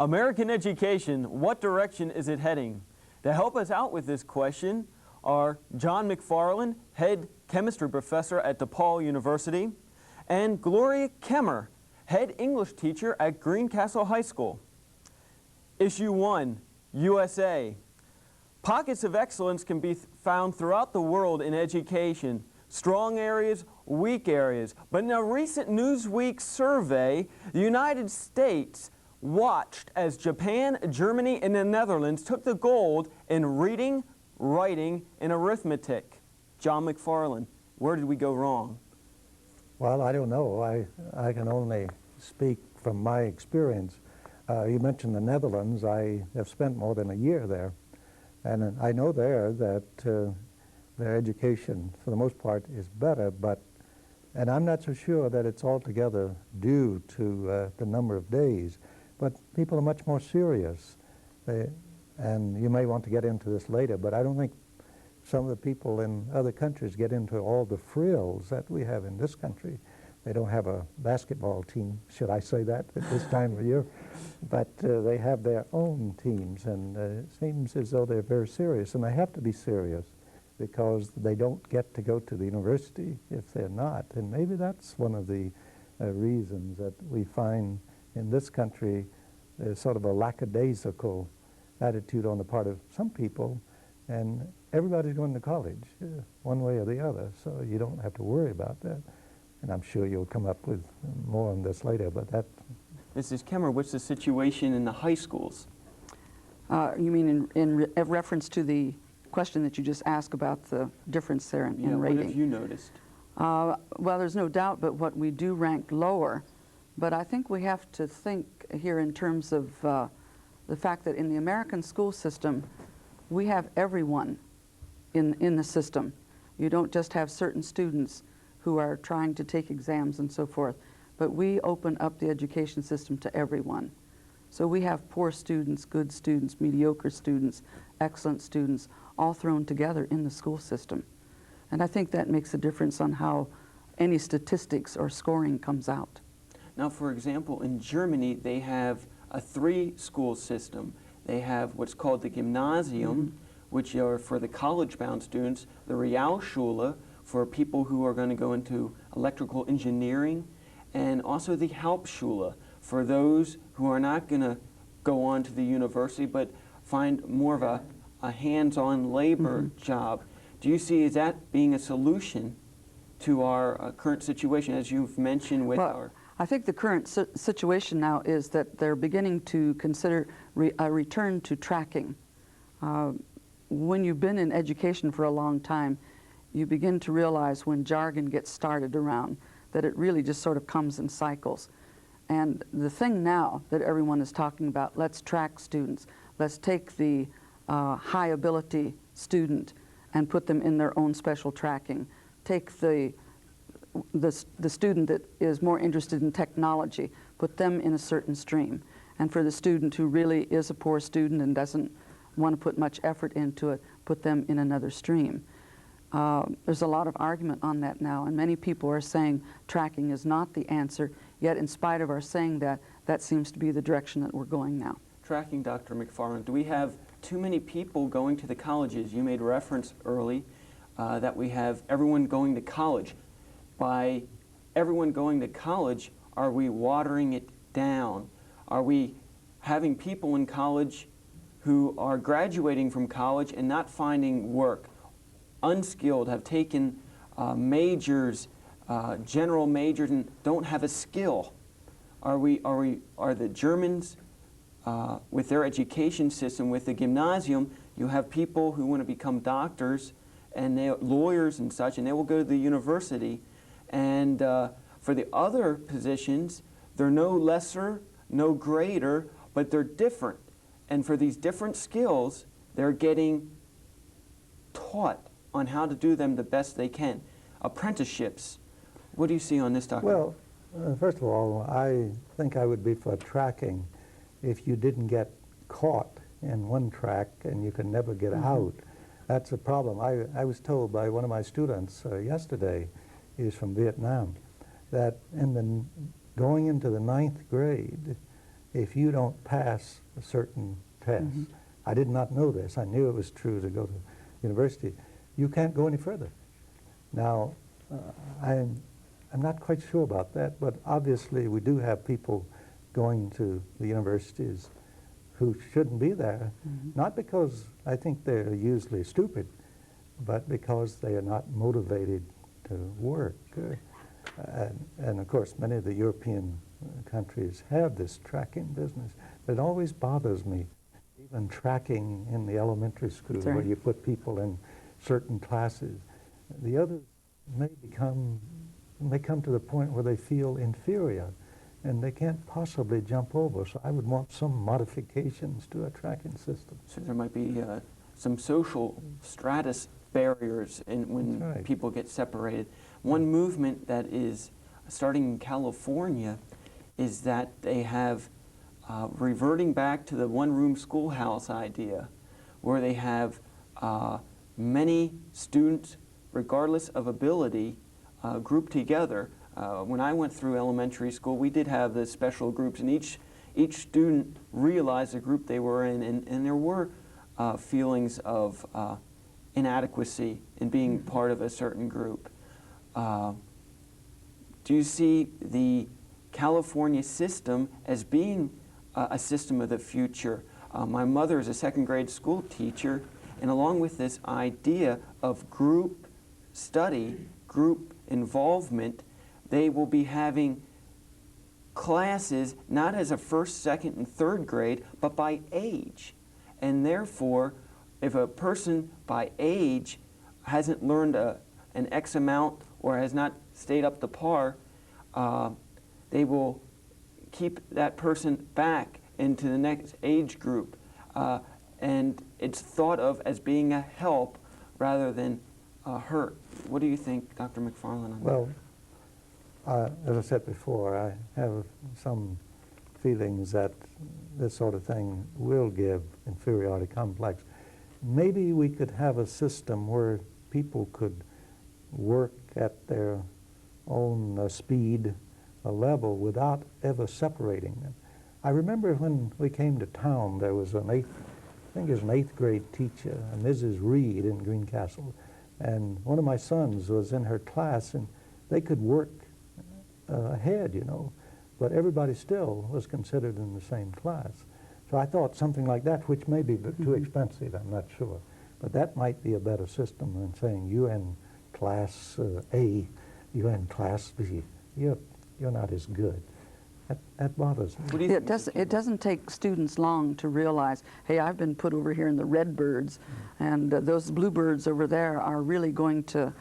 American education, what direction is it heading? To help us out with this question are John McFarland, head chemistry professor at DePauw University, and Gloria Kemmer, head English teacher at Greencastle High School. Issue 1, USA. Pockets of excellence can be found throughout the world in education. Strong areas, weak areas. But in a recent Newsweek survey, the United States watched as Japan, Germany, and the Netherlands took the gold in reading, writing, and arithmetic. John McFarland, where did we go wrong? Well, I don't know. I can only speak from my experience. You mentioned the Netherlands. I have spent more than a year there, and I know there that their education, for the most part, is better, and I'm not so sure that it's altogether due to the number of days, but people are much more serious. And you may want to get into this later, but I don't think some of the people in other countries get into all the frills that we have in this country. They don't have a basketball team, should I say that, at this time of year, but they have their own teams, and it seems as though they're very serious, and they have to be serious because they don't get to go to the university if they're not, and maybe that's one of the reasons that we find in this country there's sort of a lackadaisical attitude on the part of some people, and everybody's going to college one way or the other, so you don't have to worry about that. And I'm sure you'll come up with more on this later, but that... Mrs. Kemmer, what's the situation in the high schools? You mean in reference to the question that you just asked about the difference there in rating? What have you noticed? Well, there's no doubt but what we do rank lower, but I think we have to think here in terms of the fact that in the American school system, we have everyone in the system. You don't just have certain students who are trying to take exams and so forth, but we open up the education system to everyone. So we have poor students, good students, mediocre students, excellent students, all thrown together in the school system. And I think that makes a difference on how any statistics or scoring comes out. Now, for example, in Germany, they have a 3-school system. They have what's called the Gymnasium, which are for the college-bound students, the Realschule for people who are going to go into electrical engineering, and also the Hauptschule for those who are not going to go on to the university but find more of a hands-on labor job. Do you see is that being a solution to our current situation, as you've mentioned with our... I think the current situation now is that they're beginning to consider a return to tracking. When you've been in education for a long time, you begin to realize when jargon gets started around that it really just sort of comes in cycles. And the thing now that everyone is talking about, let's track students. Let's take the high ability student and put them in their own special tracking. Take the student that is more interested in technology, put them in a certain stream. And for the student who really is a poor student and doesn't want to put much effort into it, put them in another stream. There's a lot of argument on that now, and many people are saying tracking is not the answer, yet in spite of our saying that, that seems to be the direction that we're going now. Tracking, Dr. McFarland, do we have too many people going to the colleges? You made reference early that we have everyone going to college. By everyone going to college, are we watering it down? Are we having people in college who are graduating from college and not finding work, unskilled, have taken majors, general majors, and don't have a skill? Are the Germans, with their education system, with the Gymnasium, you have people who want to become doctors and lawyers and such, and they will go to the university. And for the other positions, they're no lesser, no greater, but they're different. And for these different skills, they're getting taught on how to do them the best they can. Apprenticeships. What do you see on this, Dr.? Well, first of all, I think I would be for tracking if you didn't get caught in one track and you can never get out. That's a problem. I was told by one of my students yesterday, he was from Vietnam, that going into the 9th grade, if you don't pass a certain test, I did not know this, I knew it was true to go to university, you can't go any further. Now, I'm not quite sure about that, but obviously we do have people going to the universities who shouldn't be there, not because I think they're usually stupid, but because they are not motivated to work. And of course, many of the European countries have this tracking business. But it always bothers me, even tracking in the elementary school where you put people in certain classes. The others may come to the point where they feel inferior and they can't possibly jump over. So I would want some modifications to a tracking system. So there might be some social stratus barriers when people get separated. One movement that is starting in California is that they have reverting back to the one-room schoolhouse idea, where they have many students, regardless of ability, grouped together. When I went through elementary school, we did have the special groups, and each student realized the group they were in, and there were feelings of inadequacy in being part of a certain group. Do you see the California system as being a system of the future? My mother is a second-grade school teacher, and along with this idea of group study, group involvement, they will be having classes not as a first, second, and third grade, but by age. And therefore, if a person by age hasn't learned an X amount or has not stayed up to par, they will keep that person back into the next age group. And it's thought of as being a help rather than a hurt. What do you think, Dr. McFarland, on that? Well, as I said before, I have some feelings that this sort of thing will give inferiority complex. Maybe we could have a system where people could work at their own speed, level, without ever separating them. I remember when we came to town, there was an eighth grade teacher, Mrs. Reed in Greencastle, and one of my sons was in her class, and they could work ahead, you know, but everybody still was considered in the same class. So I thought something like that, which may be too expensive, I'm not sure, but that might be a better system than saying you in class A, you in class B, you're not as good. That bothers me. It doesn't take students long to realize, hey, I've been put over here in the red birds, and those bluebirds over there are really going to,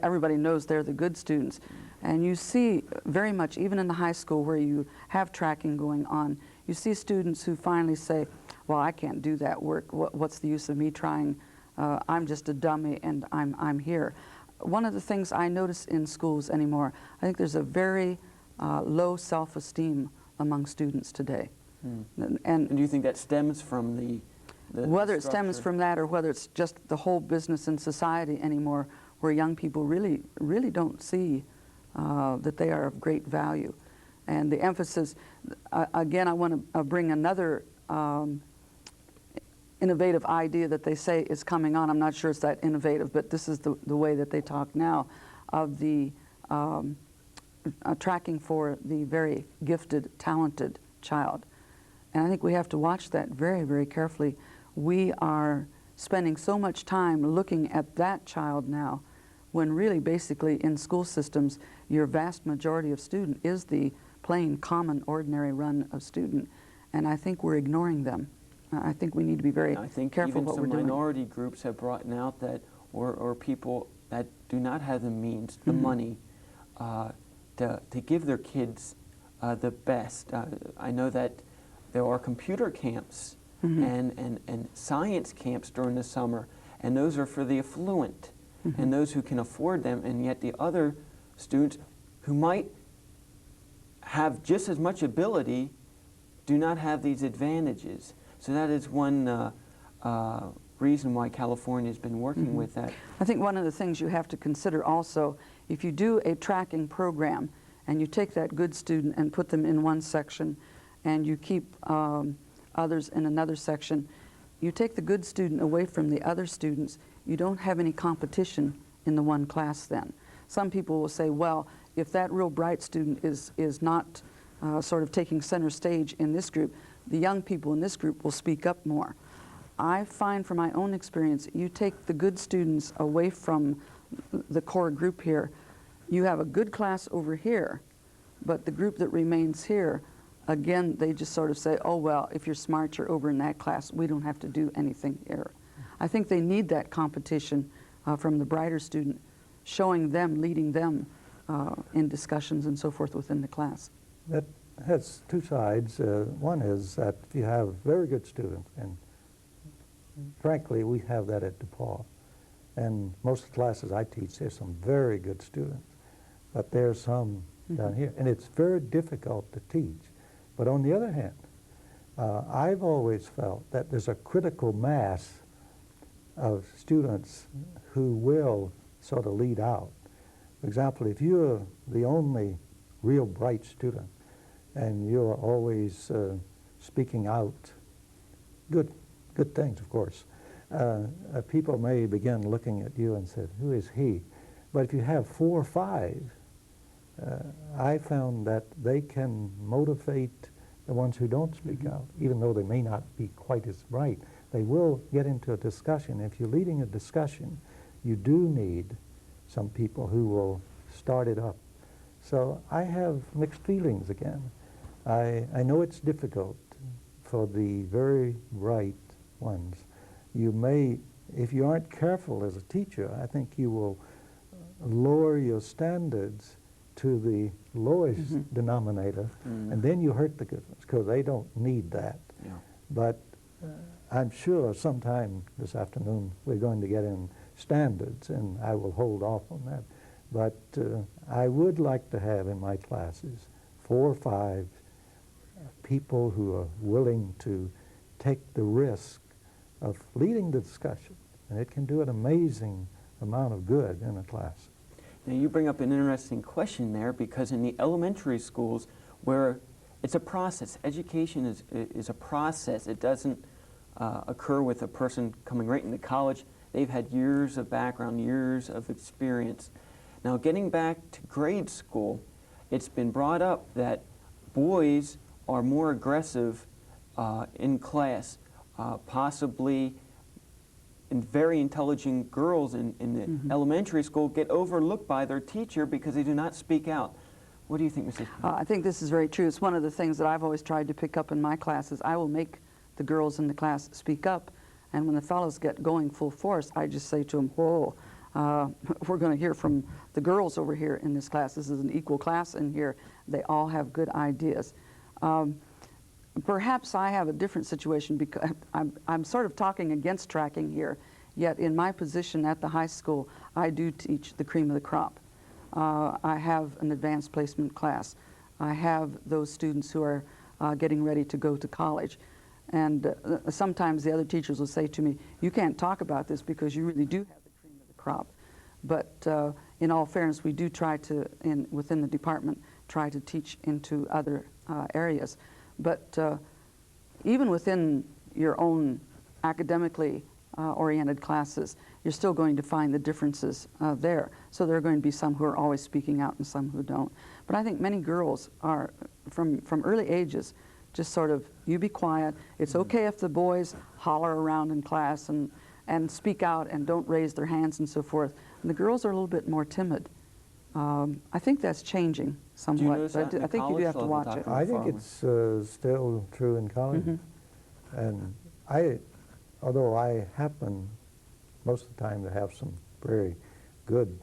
everybody knows they're the good students. And you see very much, even in the high school where you have tracking going on, you see students who finally say, well, I can't do that work. What's the use of me trying? I'm just a dummy and I'm here. One of the things I notice in schools anymore, I think there's a very low self-esteem among students today. And do you think that stems from the whether it stems from that or whether it's just the whole business in society anymore, where young people really don't see that they are of great value. And the emphasis, again, I want to bring another innovative idea that they say is coming on. I'm not sure it's that innovative, but this is the way that they talk now, of the tracking for the very gifted, talented child. And I think we have to watch that very, very carefully. We are spending so much time looking at that child now, when really basically in school systems, your vast majority of student is the plain, common, ordinary run of student. And I think we're ignoring them. I think we need to be very careful what we're doing. I think even some minority groups have brought out that, or people that do not have the means, the money, to give their kids the best. I know that there are computer camps and science camps during the summer, and those are for the affluent and those who can afford them, and yet the other students who might have just as much ability do not have these advantages. So that is one reason why California has been working with that. I think one of the things you have to consider also, if you do a tracking program and you take that good student and put them in one section and you keep others in another section, you take the good student away from the other students. You don't have any competition in the one class then. Some people will say, well, if that real bright student is not sort of taking center stage in this group, the young people in this group will speak up more. I find from my own experience, you take the good students away from the core group here, you have a good class over here, but the group that remains here, again, they just sort of say, oh, well, if you're smart, you're over in that class. We don't have to do anything here. I think they need that competition from the brighter student, showing them, leading them in discussions and so forth within the class. That has two sides. One is that if you have very good students, and frankly, we have that at DePauw. And most of the classes I teach, there's some very good students, but there's some down here. And it's very difficult to teach. But on the other hand, I've always felt that there's a critical mass of students who will sort of lead out. For example, if you're the only real bright student and you're always speaking out, good things, of course, people may begin looking at you and say, who is he? But if you have 4 or 5, I found that they can motivate the ones who don't speak out, even though they may not be quite as bright. They will get into a discussion. If you're leading a discussion, you do need some people who will start it up. So I have mixed feelings again. I know it's difficult for the very bright ones. You may, if you aren't careful as a teacher, I think you will lower your standards to the lowest denominator, and then you hurt the good ones, because they don't need that. Yeah. But I'm sure sometime this afternoon we're going to get in standards, and I will hold off on that. But I would like to have in my classes 4 or 5 people who are willing to take the risk of leading the discussion, and it can do an amazing amount of good in a class. Now you bring up an interesting question there, because in the elementary schools, where it's a process, education is a process. It doesn't occur with a person coming right into college. They've had years of background, years of experience. Now getting back to grade school, it's been brought up that boys are more aggressive in class, possibly. And very intelligent girls in the elementary school get overlooked by their teacher because they do not speak out. What do you think, Mrs.? I think this is very true. It's one of the things that I've always tried to pick up in my classes. I will make the girls in the class speak up, and when the fellows get going full force, I just say to them, whoa, we're going to hear from the girls over here in this class. This is an equal class in here. They all have good ideas. Perhaps I have a different situation, because I'm sort of talking against tracking here, yet in my position at the high school, I do teach the cream of the crop. I have an advanced placement class. I have those students who are getting ready to go to college. And sometimes the other teachers will say to me, you can't talk about this because you really do have the cream of the crop. But in all fairness, we do try to, within the department, try to teach into other areas. But even within your own academically oriented classes, you're still going to find the differences there. So there are going to be some who are always speaking out and some who don't. But I think many girls are, from early ages, just sort of, you be quiet. It's okay if the boys holler around in class and speak out and don't raise their hands and so forth. And the girls are a little bit more timid. I think that's changing somewhat. That I think you do have to watch it. I think it's still true in college. And although I happen most of the time to have some very good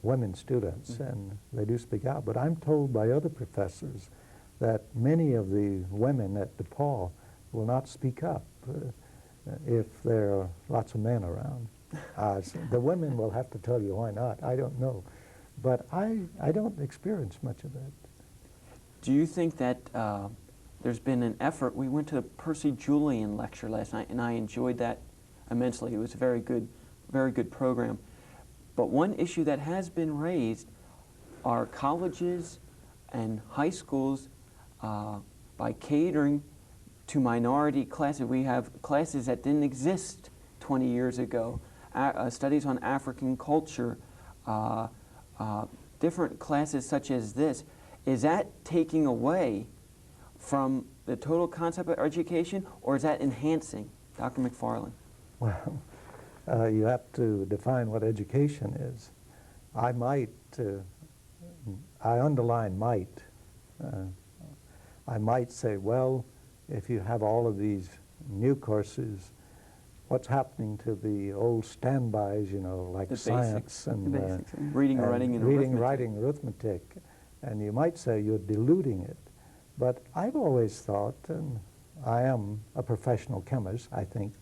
women students, and they do speak out, but I'm told by other professors that many of the women at DePauw will not speak up if there are lots of men around. The women will have to tell you why not. I don't know. But I don't experience much of that. Do you think that there's been an effort? We went to the Percy Julian lecture last night, and I enjoyed that immensely. It was a very good program. But one issue that has been raised are colleges and high schools by catering to minority classes. We have classes that didn't exist 20 years ago, studies on African culture, different classes such as this. Is that taking away from the total concept of education, or is that enhancing? Dr. McFarland. Well, you have to define what education is. I underline might. I might say, well, if you have all of these new courses, what's happening to the old standbys, you know, like The science basics. and The basics, yeah. Reading, writing, and arithmetic. writing, arithmetic. And you might say you're diluting it. But I've always thought, and I am a professional chemist, I think,